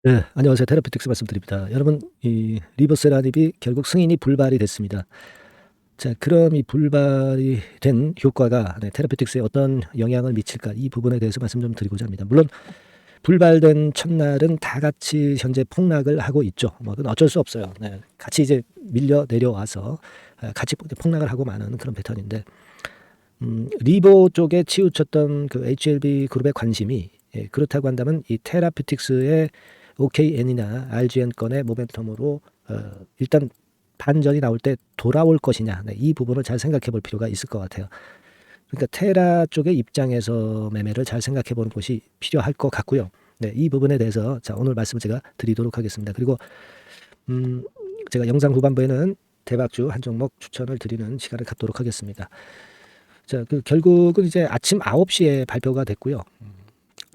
네, 안녕하세요. 테라피틱스 말씀드립니다. 여러분, 이 리보세라닙이 결국 승인이 불발이 됐습니다. 자, 그럼 이 불발이 된 효과가 테라피틱스에 어떤 영향을 미칠까? 이 부분에 대해서 말씀 좀 드리고자 합니다. 물론 불발된 첫날은 다 같이 현재 폭락을 하고 있죠. 뭐 그건 어쩔 수 없어요. 네, 같이 이제 밀려 내려와서 같이 폭락을 하고 마는 그런 패턴인데, 리보 쪽에 치우쳤던 그 HLB 그룹의 관심이 그렇다고 한다면 이 테라피틱스의 OKN이나 RGN 건의 모멘텀으로 일단 반전이 나올 때 돌아올 것이냐, 이 부분을 잘 생각해 볼 필요가 있을 것 같아요. 그러니까 테라 쪽의 입장에서 매매를 잘 생각해 보는 것이 필요할 것 같고요. 네, 이 부분에 대해서 자, 오늘 말씀을 제가 드리도록 하겠습니다. 그리고 제가 영상 후반부에는 대박주 한 종목 추천을 드리는 시간을 갖도록 하겠습니다. 자, 그 결국은 이제 아침 9시에 발표가 됐고요.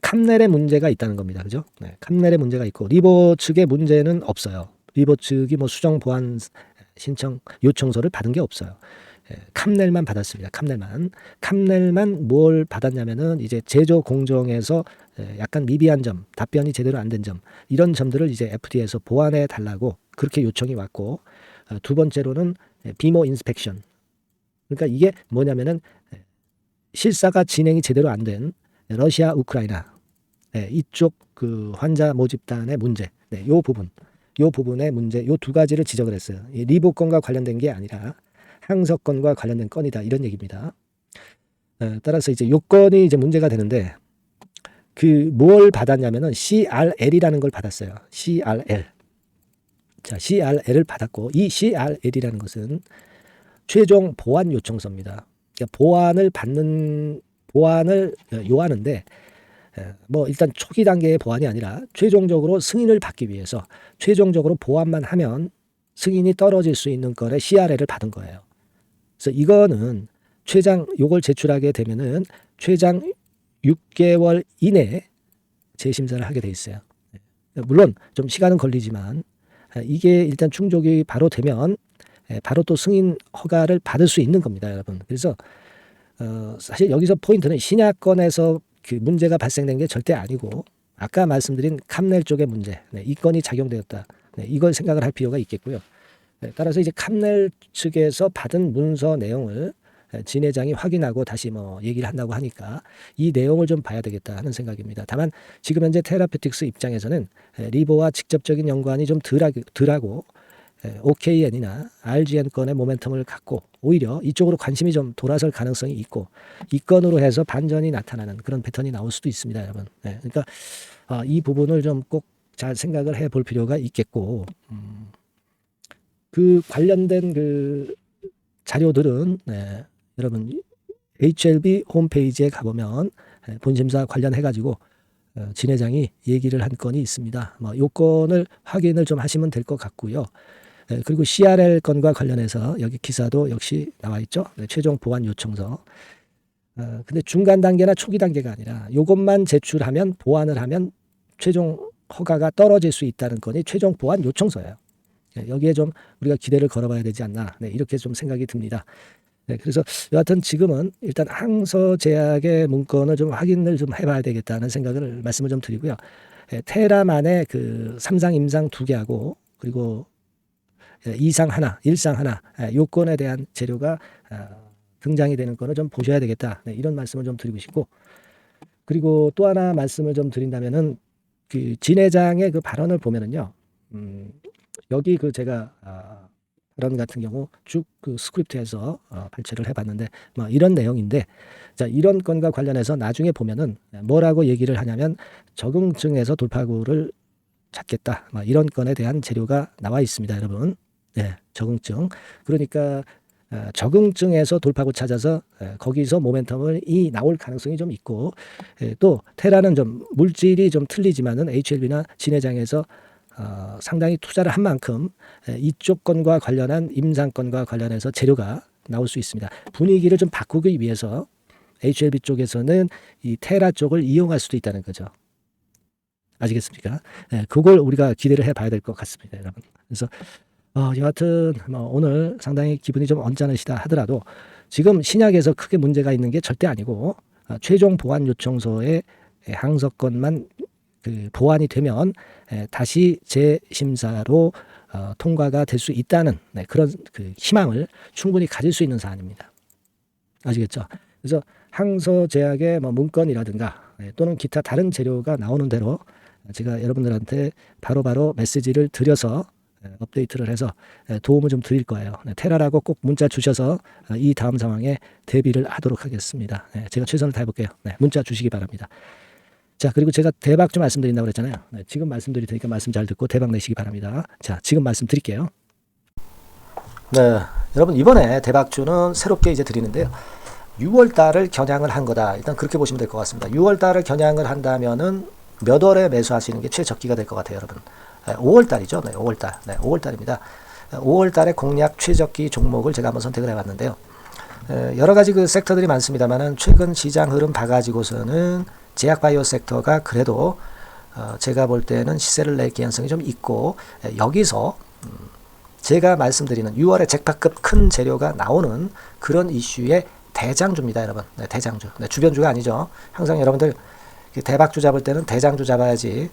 캄넬의 문제가 있다는 겁니다. 그죠? 네, 캄넬의 문제가 있고 리버 측의 문제는 없어요. 리버 측이 뭐 수정 보완 신청 요청서를 받은 게 없어요. 캄넬만 받았습니다. 캄넬만 뭘 받았냐면은 이제 제조 공정에서 약간 미비한 점, 답변이 제대로 안 된 점, 이런 점들을 이제 FDA에서 보완해 달라고 그렇게 요청이 왔고, 두 번째로는 비모 인스펙션. 그러니까 이게 뭐냐면은 실사가 진행이 제대로 안 된 러시아, 우크라이나 이쪽 그 환자 모집단의 문제, 요 부분의 문제, 요 두 가지를 지적을 했어요. 이 리보 건과 관련된 게 아니라 항석 건과 관련된 건이다, 이런 얘기입니다. 따라서 이제 요건이 이제 문제가 되는데 그 뭘 받았냐면은 CRL이라는 걸 받았어요. CRL. 자, CRL을 받았고 이 CRL이라는 것은 최종 보완 요청서입니다. 그러니까 보완을 요하는데 뭐 일단 초기 단계의 보완이 아니라 최종적으로 승인을 받기 위해서 최종적으로 보완만 하면 승인이 떨어질 수 있는 건에 CRL을 받은 거예요. 그래서 이거는 요걸 제출하게 되면은 최장 6개월 이내에 재심사를 하게 돼 있어요. 물론 좀 시간은 걸리지만 이게 일단 충족이 바로 되면 바로 또 승인 허가를 받을 수 있는 겁니다, 여러분. 그래서 사실 여기서 포인트는 신약건에서 그 문제가 발생된 게 절대 아니고 아까 말씀드린 캄넬 쪽의 문제, 이 건이 작용되었다. 이걸 생각을 할 필요가 있겠고요. 따라서 이제 캄넬 측에서 받은 문서 내용을 진 회장이 확인하고 다시 뭐 얘기를 한다고 하니까 이 내용을 좀 봐야 되겠다 하는 생각입니다. 다만 지금 현재 테라피틱스 입장에서는 리보와 직접적인 연관이 좀 덜하고 OKN이나 RGN 건의 모멘텀을 갖고 오히려 이쪽으로 관심이 좀 돌아설 가능성이 있고 이 건으로 해서 반전이 나타나는 그런 패턴이 나올 수도 있습니다, 여러분. 그러니까 이 부분을 좀 꼭 잘 생각을 해볼 필요가 있겠고 그 관련된 그 자료들은 여러분 HLB 홈페이지에 가보면 본심사 관련해가지고 진 회장이 얘기를 한 건이 있습니다. 뭐 요건을 확인을 좀 하시면 될 것 같고요. 그리고 CRL 건과 관련해서 여기 기사도 역시 나와 있죠. 최종 보완 요청서. 근데 중간 단계나 초기 단계가 아니라 요것만 제출하면 보완을 하면 최종 허가가 떨어질 수 있다는 건이 최종 보완 요청서예요. 여기에 좀 우리가 기대를 걸어봐야 되지 않나, 이렇게 좀 생각이 듭니다. 그래서 여하튼 지금은 일단 항서제약의 문건을 좀 확인을 좀 해봐야 되겠다는 생각을 말씀을 좀 드리고요. 테라만의 그 3상 임상 2개하고 그리고 2상 하나, 1상 하나, 요건에 대한 재료가 등장이 되는 거를 좀 보셔야 되겠다. 이런 말씀을 좀 드리고 싶고, 그리고 또 하나 말씀을 좀 드린다면은 그 진 회장의 그 발언을 보면은요, 여기 그 제가 발언 같은 경우 쭉 그 스크립트에서 발췌를 해봤는데 뭐 이런 내용인데, 자, 이런 건과 관련해서 나중에 보면은 뭐라고 얘기를 하냐면 적응증에서 돌파구를 찾겠다, 뭐 이런 건에 대한 재료가 나와 있습니다, 여러분. 적응증. 그러니까 적응증에서 돌파구 찾아서 거기서 모멘텀을 나올 가능성이 좀 있고, 또 테라는 좀 물질이 좀 틀리지만은 HLB나 진해장에서 상당히 투자를 한 만큼 이쪽 건과 관련한 임상건과 관련해서 재료가 나올 수 있습니다. 분위기를 좀 바꾸기 위해서 HLB 쪽에서는 이 테라 쪽을 이용할 수도 있다는 거죠. 아시겠습니까? 그걸 우리가 기대를 해봐야 될 것 같습니다, 여러분. 그래서 여하튼 뭐 오늘 상당히 기분이 좀 언짢으시다 하더라도 지금 신약에서 크게 문제가 있는 게 절대 아니고 최종 보완 요청서의 항서건만 그 보완이 되면 다시 재심사로 통과가 될 수 있다는 그런 그 희망을 충분히 가질 수 있는 사안입니다. 아시겠죠? 그래서 항소제약의 뭐 문건이라든가 또는 기타 다른 재료가 나오는 대로 제가 여러분들한테 바로바로 메시지를 드려서 업데이트를 해서 도움을 좀 드릴 거예요. 테라라고 꼭 문자 주셔서 이 다음 상황에 대비를 하도록 하겠습니다. 제가 최선을 다해볼게요. 문자 주시기 바랍니다. 자, 그리고 제가 대박 좀 말씀드린다고 그랬잖아요. 지금 말씀드릴 테니까 말씀 잘 듣고 대박 내시기 바랍니다. 자, 지금 말씀드릴게요. 네, 여러분 이번에 대박주는 새롭게 이제 드리는데요. 6월 달을 겨냥을 한 거다. 일단 그렇게 보시면 될 것 같습니다. 6월 달을 겨냥을 한다면은 몇 월에 매수하시는 게 최적기가 될 것 같아요, 여러분. 5월 달이죠. 네, 5월 달. 네, 5월 달입니다. 5월 달에 공략 최적기 종목을 제가 한번 선택을 해봤는데요. 여러 가지 그 섹터들이 많습니다만은 최근 시장 흐름 봐가지고서는 제약바이오 섹터가 그래도 제가 볼 때는 시세를 낼 개연성이 좀 있고, 여기서 제가 말씀드리는 6월에 잭팟급 큰 재료가 나오는 그런 이슈의 대장주입니다, 여러분. 네, 대장주. 네, 주변주가 아니죠. 항상 여러분들 대박주 잡을 때는 대장주 잡아야지.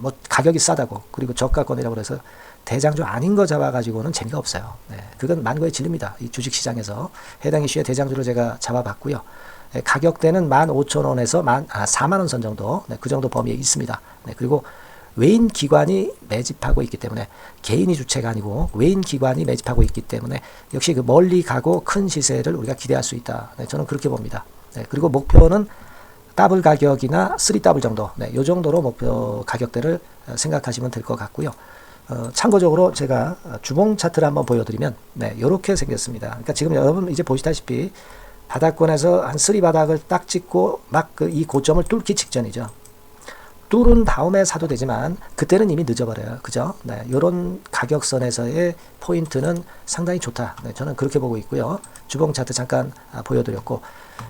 뭐 가격이 싸다고 그리고 저가권이라고 그래서 대장주 아닌 거 잡아가지고는 재미가 없어요. 네, 그건 만고의 진리입니다. 이 주식시장에서 해당 이슈의 대장주를 제가 잡아봤고요. 네, 가격대는 15,000원에서 4만원 선 정도, 네, 그 정도 범위에 있습니다. 네, 그리고 외인 기관이 매집하고 있기 때문에 개인이 주체가 아니고 외인 기관이 매집하고 있기 때문에 역시 그 멀리 가고 큰 시세를 우리가 기대할 수 있다. 네, 저는 그렇게 봅니다. 네, 그리고 목표는 더블 가격이나 3더블 정도, 네, 요 정도로 목표 가격대를 생각하시면 될 것 같고요. 참고적으로 제가 주봉 차트를 한번 보여드리면, 네, 요렇게 생겼습니다. 그러니까 지금 여러분 이제 보시다시피 바닥권에서 한 3바닥을 딱 찍고 막 이 고점을 뚫기 직전이죠. 뚫은 다음에 사도 되지만 그때는 이미 늦어버려요. 그죠? 네, 요런 가격선에서의 포인트는 상당히 좋다. 네, 저는 그렇게 보고 있고요. 주봉 차트 잠깐 보여드렸고,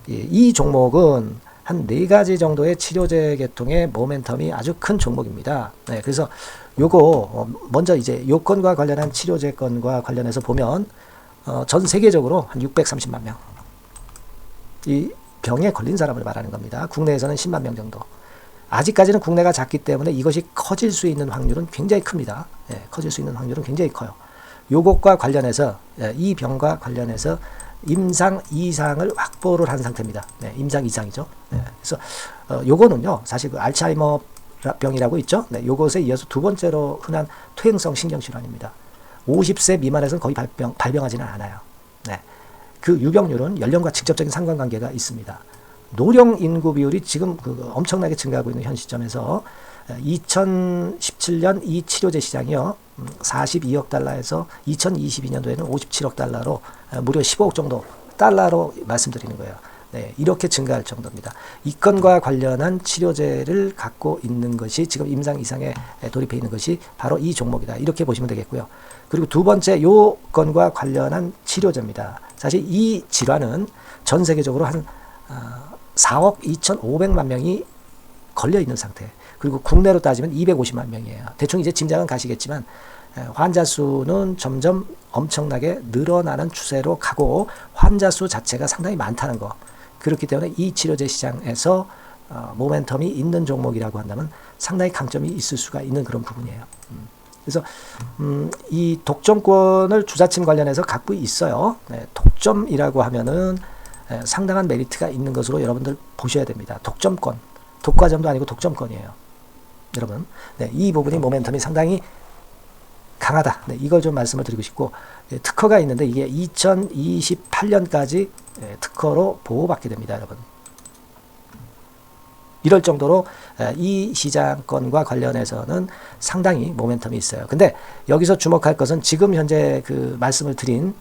이 종목은 한 4가지 정도의 치료제 계통의 모멘텀이 아주 큰 종목입니다. 네, 그래서 요거 먼저 이제 요건과 관련한 치료제 건과 관련해서 보면 전 세계적으로 한 630만 명 이 병에 걸린 사람을 말하는 겁니다. 국내에서는 10만 명 정도. 아직까지는 국내가 작기 때문에 이것이 커질 수 있는 확률은 굉장히 큽니다. 네, 커질 수 있는 확률은 굉장히 커요. 요것과 관련해서 이 병과 관련해서 임상 이상을 확보를 한 상태입니다. 네, 임상 이상이죠. 네, 그래서 요거는요, 사실 그 알츠하이머 병이라고 있죠. 네, 요것에 이어서 두 번째로 흔한 퇴행성 신경질환입니다. 50세 미만에서는 거의 발병하지는 않아요. 네, 그 유병률은 연령과 직접적인 상관관계가 있습니다. 노령 인구 비율이 지금 엄청나게 증가하고 있는 현 시점에서 2017년 이 치료제 시장이요, 42억 달러에서 2022년도에는 57억 달러로 무려 15억 정도 달러로 말씀드리는 거예요. 네, 이렇게 증가할 정도입니다. 이 건과 관련한 치료제를 갖고 있는 것이 지금 임상 이상에 돌입해 있는 것이 바로 이 종목이다. 이렇게 보시면 되겠고요. 그리고 두 번째 요 건과 관련한 치료제입니다. 사실 이 질환은 전 세계적으로 한 4억 2,500만 명이 걸려 있는 상태. 그리고 국내로 따지면 250만 명이에요. 대충 이제 짐작은 가시겠지만 환자 수는 점점 엄청나게 늘어나는 추세로 가고 환자 수 자체가 상당히 많다는 거. 그렇기 때문에 이 치료제 시장에서 모멘텀이 있는 종목이라고 한다면 상당히 강점이 있을 수가 있는 그런 부분이에요. 그래서 이 독점권을 주사침 관련해서 갖고 있어요. 네, 독점이라고 하면은 상당한 메리트가 있는 것으로 여러분들 보셔야 됩니다. 독점권, 독과점도 아니고 독점권이에요. 여러분, 네, 이 부분이 모멘텀이 상당히 강하다. 네, 이걸 좀 말씀을 드리고 싶고, 특허가 있는데 이게 2028년까지 특허로 보호받게 됩니다, 여러분. 이럴 정도로 이 시장권과 관련해서는 상당히 모멘텀이 있어요. 근데 여기서 주목할 것은 지금 현재 그 말씀을 드린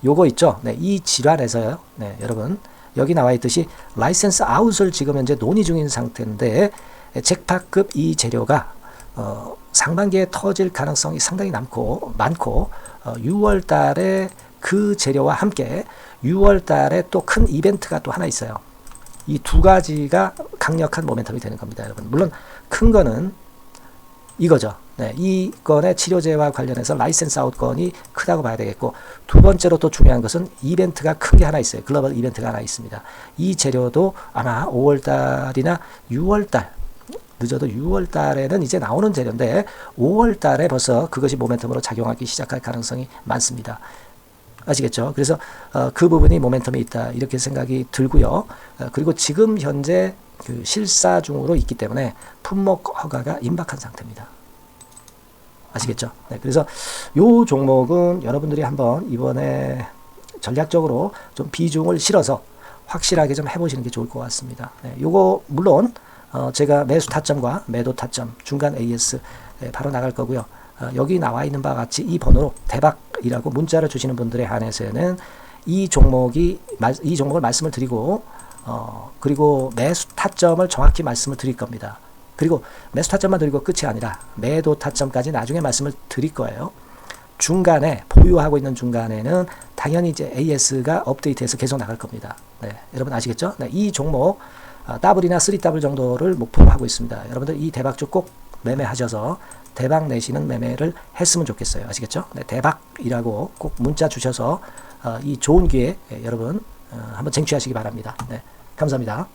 요거 있죠. 네, 이 질환에서요. 네, 여러분 여기 나와 있듯이 라이센스 아웃을 지금 현재 논의 중인 상태인데 잭팟급 이 재료가 상반기에 터질 가능성이 상당히 많고 6월 달에 그 재료와 함께 6월 달에 또 큰 이벤트가 또 하나 있어요. 이 두 가지가 강력한 모멘텀이 되는 겁니다, 여러분. 물론 큰 거는 이거죠. 네, 이 건의 치료제와 관련해서 라이센스 아웃 건이 크다고 봐야 되겠고, 두 번째로 또 중요한 것은 이벤트가 큰 게 하나 있어요. 글로벌 이벤트가 하나 있습니다. 이 재료도 아마 5월 달이나 6월 달 늦어도 6월 달에는 이제 나오는 재료인데 5월 달에 벌써 그것이 모멘텀으로 작용하기 시작할 가능성이 많습니다. 아시겠죠? 그래서 그 부분이 모멘텀이 있다 이렇게 생각이 들고요. 그리고 지금 현재 그 실사 중으로 있기 때문에 품목 허가가 임박한 상태입니다. 아시겠죠? 네, 그래서 요 종목은 여러분들이 한번 이번에 전략적으로 좀 비중을 실어서 확실하게 좀 해보시는 게 좋을 것 같습니다. 네, 요거 물론 제가 매수 타점과 매도 타점 중간 AS 바로 나갈 거고요. 여기 나와 있는 바와 같이 이 번호로 대박이라고 문자를 주시는 분들에 한해서는 이 종목을 말씀을 드리고 그리고 매수 타점을 정확히 말씀을 드릴 겁니다. 그리고 매수 타점만 드리고 끝이 아니라 매도 타점까지 나중에 말씀을 드릴 거예요. 중간에 보유하고 있는 중간에는 당연히 이제 AS가 업데이트해서 계속 나갈 겁니다. 네, 여러분 아시겠죠? 네, 이 종목 더블이나 3더블 정도를 목표로 하고 있습니다. 여러분들 이 대박주 꼭 매매하셔서 대박 내시는 매매를 했으면 좋겠어요. 아시겠죠? 네, 대박이라고 꼭 문자 주셔서 이 좋은 기회 여러분 한번 쟁취하시기 바랍니다. 네, 감사합니다.